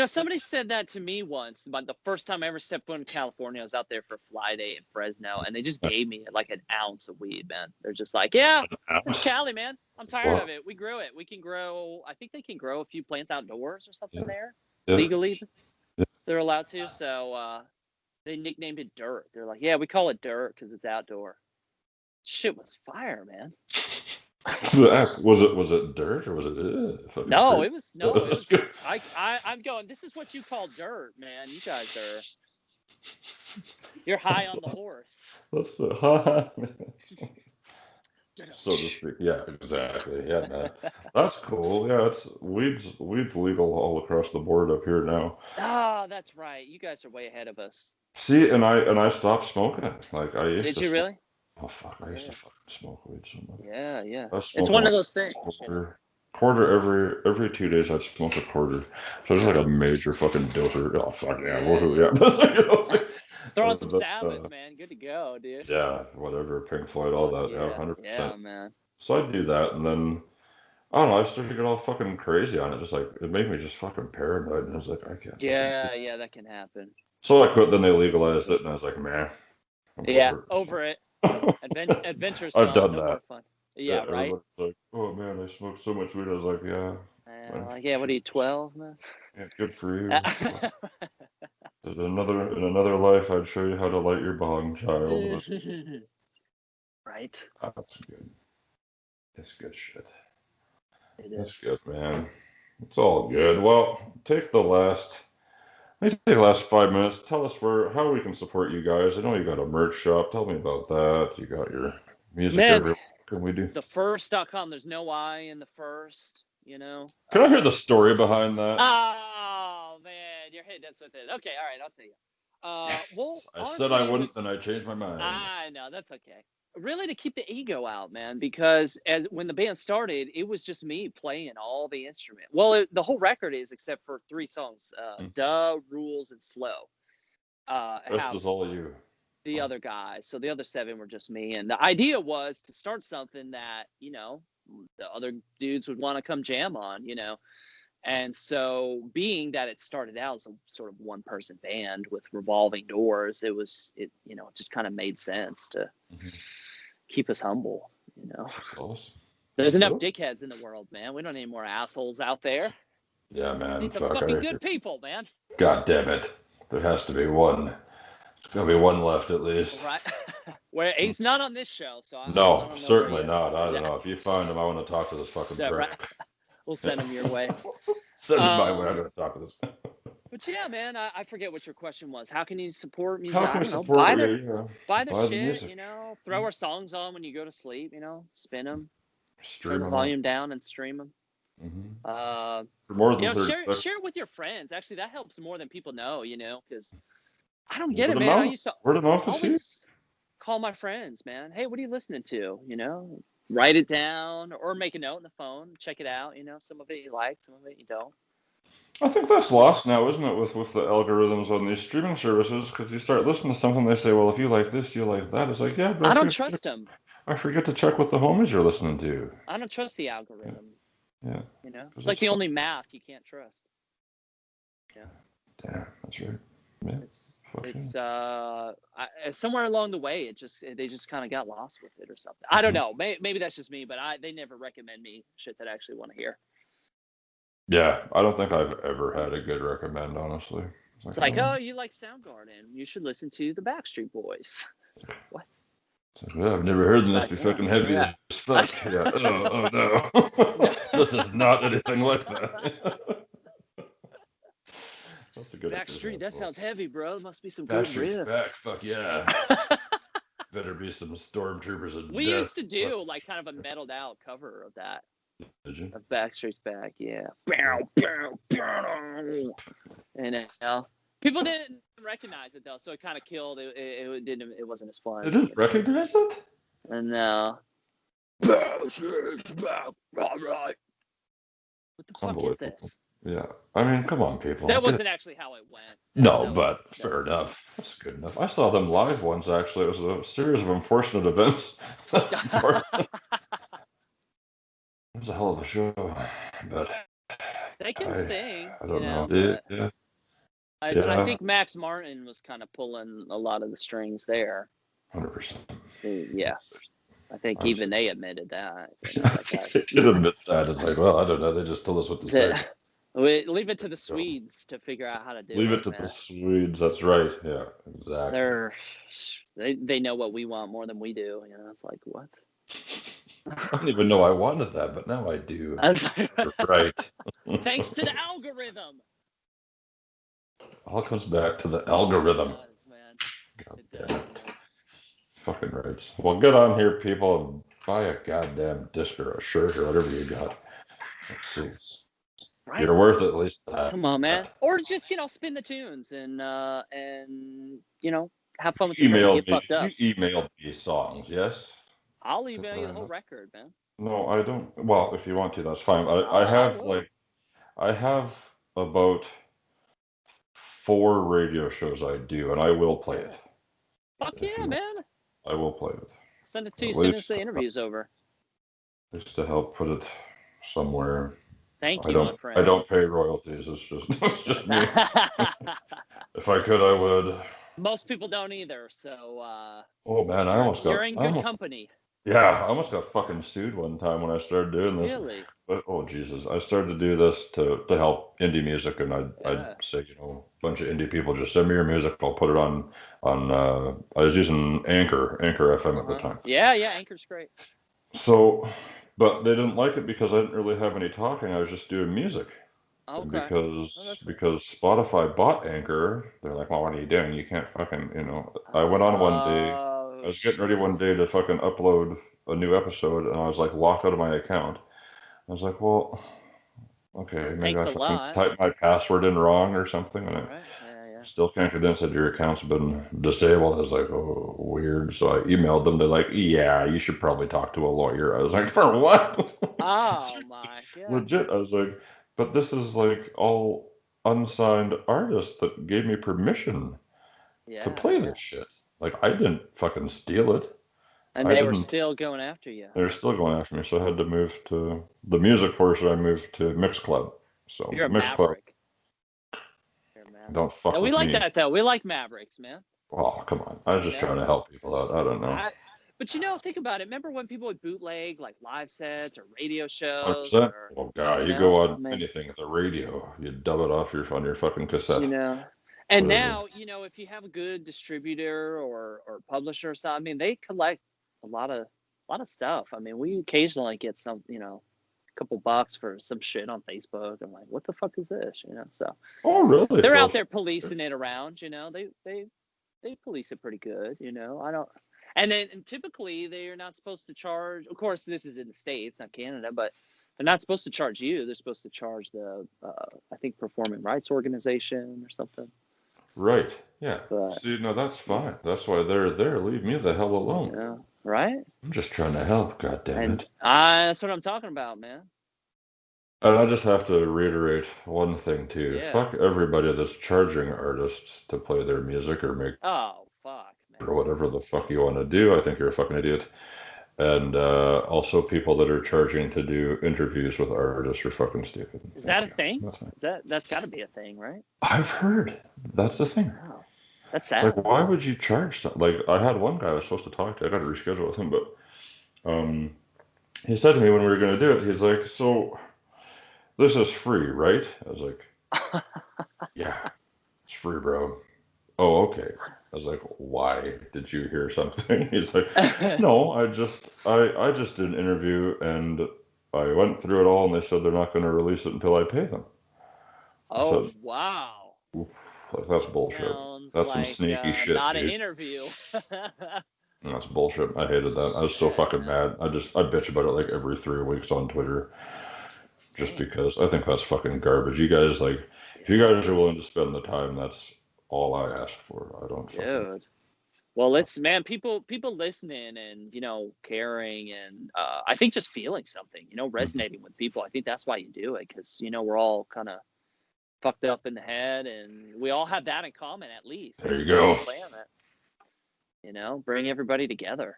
Somebody said that to me once, but the first time I ever stepped foot in California, I was out there for Fly Day in Fresno, and they just gave me like an ounce of weed, man. They're just like, yeah, it's Cali, man. I'm tired of it. We grew it. We can grow, I think they can grow a few plants outdoors or something there. Legally, they're allowed to. So they nicknamed it Dirt. They're like, yeah, we call it Dirt because it's outdoor. Shit was fire, man. Was it dirt or was it? No, it was good. I'm going. This is what you call dirt, man. You guys you're high on the horse. That's so to speak. Yeah, exactly. Yeah, man. That's cool. Yeah, it's weed's legal all across the board up here now. Oh, that's right. You guys are way ahead of us. See, and I stopped smoking. Like I used Did you really? Oh fuck! I used to fucking smoke weed so much. Yeah. It's one of those things. quarter every 2 days. I'd smoke a quarter. So it's like a major fucking doper. Oh fuck yeah, woohoo, yeah. Throw on some But, Sabbath, man. Good to go, dude. yeah, whatever, Pink Floyd, all that, yeah, Yeah, 100%. yeah, man. So I'd do that, and then I don't know. I started to get all fucking crazy on it. Just like it made me just fucking paranoid, and I was like, I can't fucking. Yeah, that can happen. So I quit. Then they legalized it, and I was like, man, I'm Yeah, over over it. Adventure's I've done. done No that. more fun. Yeah, Yeah, right. everybody's like, oh man, I smoked so much weed. I was like, yeah, Like, yeah, what are you, 12, man? yeah, good for you. In another life, I'd show you how to light your bong, child. Right. That's good. That's good shit. It That's is. good, man. It's all good. Well, let me take the last 5 minutes. Tell us how we can support you guys. I know you got a merch shop. Tell me about that. You got your music Man, everywhere. What can we do? the Frst.com. There's no I in the first, you know. Can I hear the story behind that? Oh man, you're hitting us with it. Okay, all right, I'll tell you. Yes. Well, I said I honestly, it wouldn't, was. and I changed my mind. I know that's okay. Really, to keep the ego out, man, because when the band started, it was just me playing all the instrument. Well, the whole record is except for 3 songs: "Duh," "Rules," and "Slow." Rest Have is all you. the other guys, so the other 7 were just me. And the idea was to start something that the other dudes would want to come jam on, And so, being that it started out as a sort of one-person band with revolving doors, it just kind of made sense to keep us humble, That's awesome. There's enough dickheads in the world, man. We don't need more assholes out there. Yeah, man. Need some Fuck. fucking good people, man. God damn it. There has to be one. There's gonna be one left at least. Right. Where he's not on this show, so I No, don't know certainly not. I don't know. If you find him, I want to talk to this fucking Yeah, prick. right. We'll send him your way. Send him my way. I'm gonna talk to this. But yeah, man, I forget what your question was. How can you support music? How I can we don't know. support you? Yeah. Buy their Buy the shit, music. Throw our songs on when you go to sleep, spin them, Stream turn the them. volume down and stream them. For more than 30 seconds. Share it with your friends. Actually, that helps more than people know, because I don't get Word it, of man. I mouth. used to Word of mouth is huge. always call my friends, man. Hey, what are you listening to? Write it down or make a note on the phone. Check it out. Some of it you like, some of it you don't. I think that's lost now, isn't it, with the algorithms on these streaming services? Because you start listening to something, they say, well, if you like this, you like that. It's like, yeah, but I don't trust them. I forget to check what the homies you're listening to. I don't trust the algorithm. Yeah. It's like the only math you can't trust. Yeah. Damn, that's right. Yeah. It's somewhere along the way, they just kind of got lost with it or something. I don't know. Maybe that's just me, but they never recommend me shit that I actually want to hear. Yeah, I don't think I've ever had a good recommend, honestly. It's like, oh, you like Soundgarden? You should listen to the Backstreet Boys. What? Well, I've never heard them. This be fucking heavy as fuck. Yeah. Oh no. This is not anything like that. That's a good Backstreet, that sounds heavy, bro. There must be some Backstreet's good riffs. back, fuck yeah. Better be some stormtroopers and We used to do like kind of a metaled out cover of that. Did you? Of Backstreet's Back, yeah. People didn't recognize it though, so it kind of killed it. It wasn't as fun. They didn't recognize it? No. Backstreet's Back. All right. What the fuck is this? Yeah, I mean, come on, people. That wasn't actually how it went. No, but fair enough. That's good enough. I saw them live once, actually. It was a series of unfortunate events. It was a hell of a show, but they can sing. I don't know. Yeah. I think Max Martin was kind of pulling a lot of the strings there. 100%. Yeah. I think even they admitted that. They did admit that. It's like, well, I don't know. They just told us what to say. Leave it to the Swedes to figure out how to do it. Leave it to the Swedes. That's right. Yeah, exactly. They know what we want more than we do. It's like, what? I didn't even know I wanted that, but now I do. Right. Thanks to the algorithm. All comes back to the algorithm. It does, man. God damn it. Fucking right. Well, get on here, people, and buy a goddamn disc or a shirt or whatever you got. Let's see. Right. You're worth at least that. Come on, man. Or just, spin the tunes and have fun with your friends. Get fucked up. You emailed me songs, yes? I'll email you the whole record, man. No, I don't. Well, if you want to, that's fine. I I have will. I have about 4 radio shows I do, and I will play it Yeah. Fuck if yeah, you want. man. I will play it Send it to you at as soon as least the interview's over. to help put it somewhere. Thank I you, my don't I friend. don't pay royalties. It's just it's just me. If I could, I would. Most people don't either, so Oh man, you're in good company. yeah, I almost got fucking sued one time when I started doing this. Really? But oh Jesus, I started to do this to help indie music, and I'd Yeah. say, a bunch of indie people, just send me your music, I'll put it on. I was using Anchor FM at the time. Yeah, yeah. Anchor's great. So, but they didn't like it because I didn't really have any talking. I was just doing music. And Okay. Oh, because that's cool. because Spotify bought Anchor, they're like, well, what are you doing? You can't fucking. I went on one day. I Oh was getting ready shit. one day to fucking upload a new episode, and I was like locked out of my account. I was like, well, okay, maybe Thanks I a fucking lot. typed my password in wrong or something, and I Right? Yeah, yeah. still can't convince that your account's been disabled. I was like, oh, weird. So I emailed them. They're like, yeah, you should probably talk to a lawyer. I was like, for what? Oh my god. Legit. I was like, but this is like all unsigned artists that gave me permission to Yeah, play yeah. this shit. Like, I didn't fucking steal it. And I they were didn't. still going after you. They're still going after me, so I had to move to the music portion. I moved to Mix Club. So You're a Mix Club, maverick. You're a maverick. don't fuck And we with like me. that though. We like mavericks, man. Oh, come on. I was You just know? trying to help people out. I don't know. I but think about it. Remember when people would bootleg like live sets or radio shows 100%. or Oh, God, you you go know? I on mean, anything at the radio, you dub it off on your fucking you cassette, know. And whatever. now, if you have a good distributor or publisher or something, I mean, they collect a lot of stuff. I mean, we occasionally get some, a couple bucks for some shit on Facebook. I'm like, what the fuck is this? So Oh, really? they're So, out there policing it around, they police it pretty good, I don't and then and typically they're not supposed to charge, of course this is in the States, not Canada, but they're not supposed to charge you. They're supposed to charge the I think performing rights organization or something. right. Yeah. But See, no, that's yeah, fine. That's why they're there. Leave me the hell alone. right. I'm just trying to help, God damn And it. that's what I'm talking about, man. And I just have to reiterate one thing too. Yeah. Fuck everybody that's charging artists to play their music or make Oh fuck, or man. whatever the fuck you want to do. I think you're a fucking idiot. And also people that are charging to do interviews with artists are fucking stupid. Is that Thank a you. thing? That's fine. That's got to be a thing, right? I've heard that's the thing. Wow, that's Like, sad. why would you charge that? Like, I had one guy I was supposed to talk to. I got to reschedule with him, but he said to me when we were going to do it, he's like, "So this is free, right?" I was like, "Yeah, it's free, bro." Oh, okay. I was like, "Why? Did you hear something?" He's like, "No, I just did an interview and I went through it all, and they said they're not going to release it until I pay them." I Oh said, wow. "Oof, like that's bullshit. Sounds That's some like sneaky shit, not an dude." interview. That's bullshit. I hated that. I was so Yeah, fucking man. mad. I bitch about it like every 3 weeks on Twitter, just Dang. because I think that's fucking garbage. You guys like, if you Yeah, guys are willing to spend the time, that's all I ask for. I don't fucking. dude. Well, it's man, people listening and caring and I think just feeling something, resonating with people. I think that's why you do it because we're all kind of fucked up in the head and we all have that in common at least. There you We're on a go. planet, bring everybody together.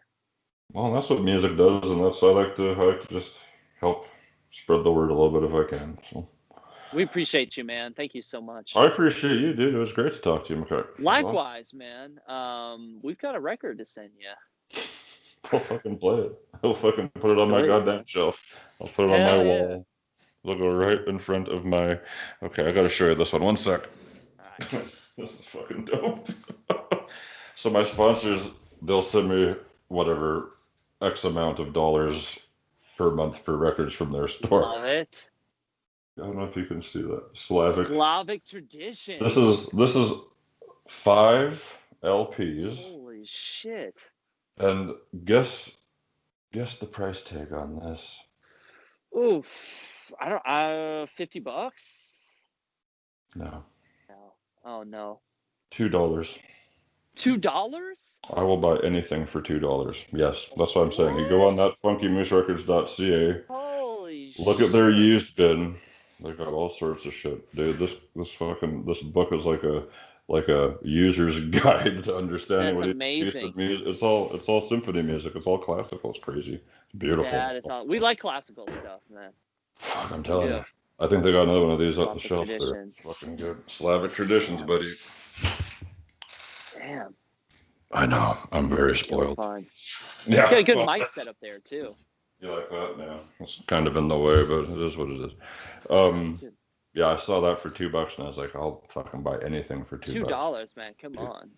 Well, that's what music does, and that's I like to just help spread the word a little bit if I can. So We appreciate you, man. Thank you so much. I appreciate you, dude. It was great to talk to you, McCart. Likewise, man. We've got a record to send you. I'll fucking play it. I'll fucking put it on my Sweet, goddamn man. shelf. I'll put it on my Hell yeah. wall. It'll go right in front of my. Okay, I gotta show you this one. One sec. All right. This is fucking dope. So my sponsors, they'll send me whatever X amount of dollars per month for records from their store. Love it. I don't know if you can see that. Slavic. Slavic tradition. This is 5 LPs, Holy shit. and guess the price tag on this. Oof. I don't $50? No, No. Oh no. $2. $2? I will buy anything for $2. Yes, that's what I'm saying. You go on that funkymooserecords.ca, Holy look at their shit. used bin. They got all sorts of shit, dude. This book is like a user's guide to understanding That's what each piece amazing. of music. It's all symphony music. It's all classical. It's crazy. It's beautiful. That is all. We like classical stuff, man. Fuck, I'm We telling do. you. I think they got another one of these up the Gothic shelf there. traditions. Fucking good. Slavic traditions, Damn. buddy. Damn. I know. I'm very Killer spoiled. fun. Yeah. You got a good mic set up there too. You like that? Yeah. It's kind of in the way, but it is what it is. That's good. Yeah, I saw that for $2, and I was like, I'll fucking buy anything for $2. $2, man. Come on.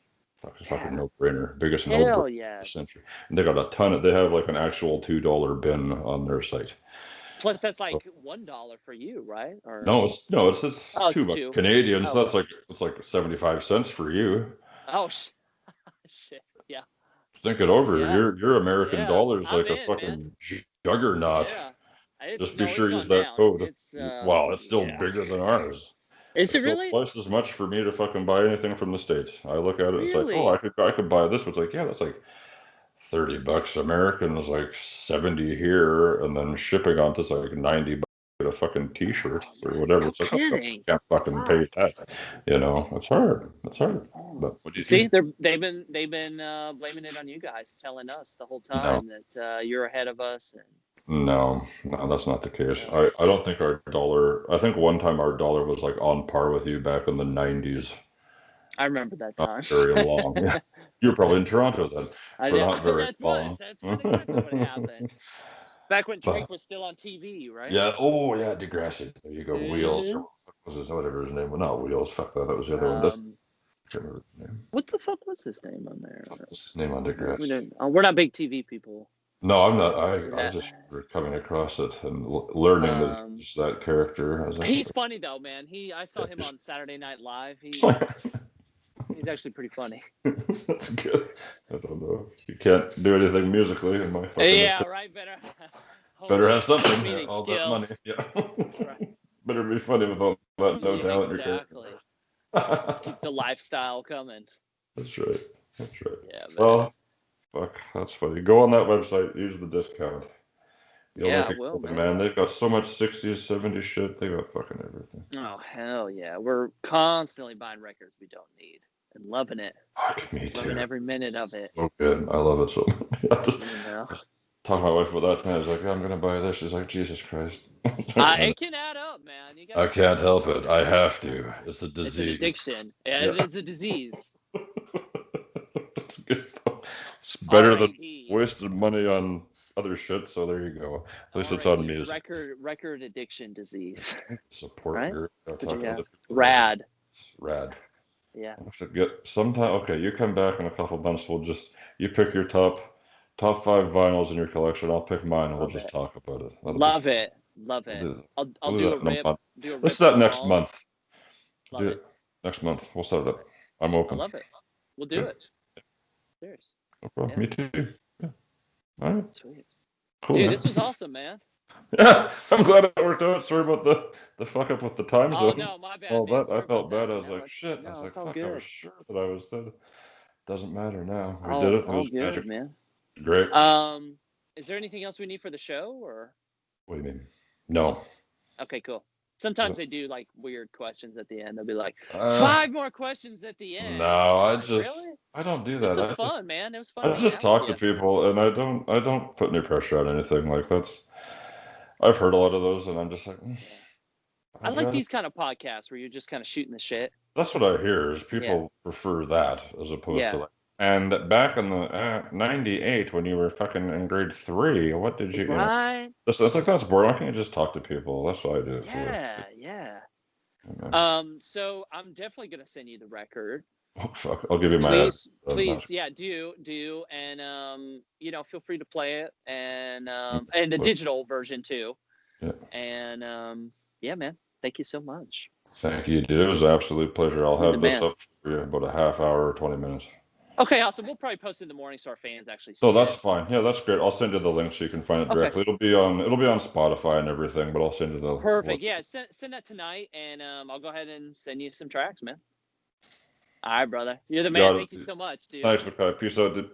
Fucking no-brainer. Biggest Hell no-brainer of the yes. century. And they got a ton. They have like an actual $2 bin on their site. Plus, that's like $1 for you, right? Or No, it's oh, it's $2 2. Canadian. Oh. So that's like it's like 75 cents for you. Oh shit. Yeah. Think it over. Yeah. Your American dollar is I'm like a in, fucking juggernaut. Yeah. Just be It's sure to gone use that down. code. It's Wow, it's still yeah. bigger than ours. Is It's it still really? twice as much for me to fucking buy anything from the States. I look at it, it's like, oh, Really? I could buy this, but it's like, yeah, that's like $30 American is like 70 here, and then shipping onto it's like $90 get a fucking t-shirt or whatever. No It's like, kidding. I can't fucking pay that. You know, it's hard. It's hard. But what do you See, think? they've been blaming it on you guys, telling us the whole No, time that you're ahead of us. And no, that's not the case. I don't think our dollar, I think one time our dollar was like on par with you back in the 90s. I remember that Not time. very long. Yeah. You were probably in Toronto then for not very long. That's exactly what happened. Back when Drake But, was still on TV, right? yeah. Oh, yeah. Degrassi. There you go. Wheels. Mm-hmm. Or what was his, whatever his name? Well, not Wheels. Fuck that. That was the other one. I can't remember his name. What the fuck was his name on there? What was his name on Degrassi? We're not big TV people. No, I'm not. I just were coming across it and learning that he's that character. I was like, he's funny though, man. I saw him on Saturday Night Live. He's actually pretty funny. That's good. I don't know. You can't do anything musically in my fucking. Yeah, right. Better have something. Yeah, all skills. that money. Yeah. That's right. Better be funny with all that no talent. Exactly. Keep the lifestyle coming. That's right. That's right. Yeah, man. Well, fuck, that's funny. Go on that website. Use the discount. I will, man. They've got so much 60s, 70s shit. They got fucking everything. Oh, hell yeah. We're constantly buying records we don't need and loving it. Fuck, me too. Loving every minute of it. So good. I love it so much. Just talking to my wife about that tonight. I was like, I'm going to buy this. She's like, Jesus Christ. It can add up, man. I can't help it. I have to. It's a disease. It's an addiction. It is a disease. That's good. It's better than wasting money on other shit, so there you go. At least it's on music. Record addiction disease. Support right? group. Rad. Yeah. I should get sometime. Okay, you come back in a couple months. You pick your top 5 vinyls in your collection. I'll pick mine, and we'll just talk about it. Love it. I'll do a rip. Let's do that next month. Do it next month. We'll set it up. I'm open. I love it. We'll do it. Cheers. No problem. Me too. Yeah. All right. Sweet. Cool. Dude, this was awesome, man. Yeah, I'm glad it worked out. Sorry about the fuck up with the time zone. Oh no, my bad. All man. that I felt bad. That. I was like, shit. I was like, fuck. Good. I was sure that I was said. Doesn't matter now. We did it. It was good, magic, man. Great. Is there anything else we need for the show, or? What do you mean? No. Okay, cool. Sometimes they do like weird questions at the end. They'll be like, 5 more questions at the end. No, really? I don't do that. This was fun, man. It was fun. I just talk to people, and I don't put any pressure on anything. Like I've heard a lot of those, and I'm just like. I like these kind of podcasts where you're just kind of shooting the shit. That's what I hear. Is people prefer that as opposed to like. And back in the 98, when you were fucking in grade 3, what did you? Right. That's boring. Why can't you just talk to people? That's what I do. Yeah. So I'm definitely gonna send you the record. Oh, fuck. I'll give you my address. Please, do, and feel free to play it, and the digital version too. Yeah. And yeah, man, thank you so much. Thank you, dude. It was an absolute pleasure. I'll have this up for you in about a half hour or 20 minutes. Okay, awesome. We'll probably post it in the morning so our fans actually see So that's fine. Yeah, that's great. I'll send you the link so you can find it directly. It'll be on Spotify and everything, but I'll send you the perfect. Yeah, send that tonight, and I'll go ahead and send you some tracks, man. All right, brother. You're the man. Thank you so much, dude. Thanks, Mackay. Peace out, dude.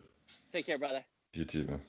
Take care, brother. You too, man.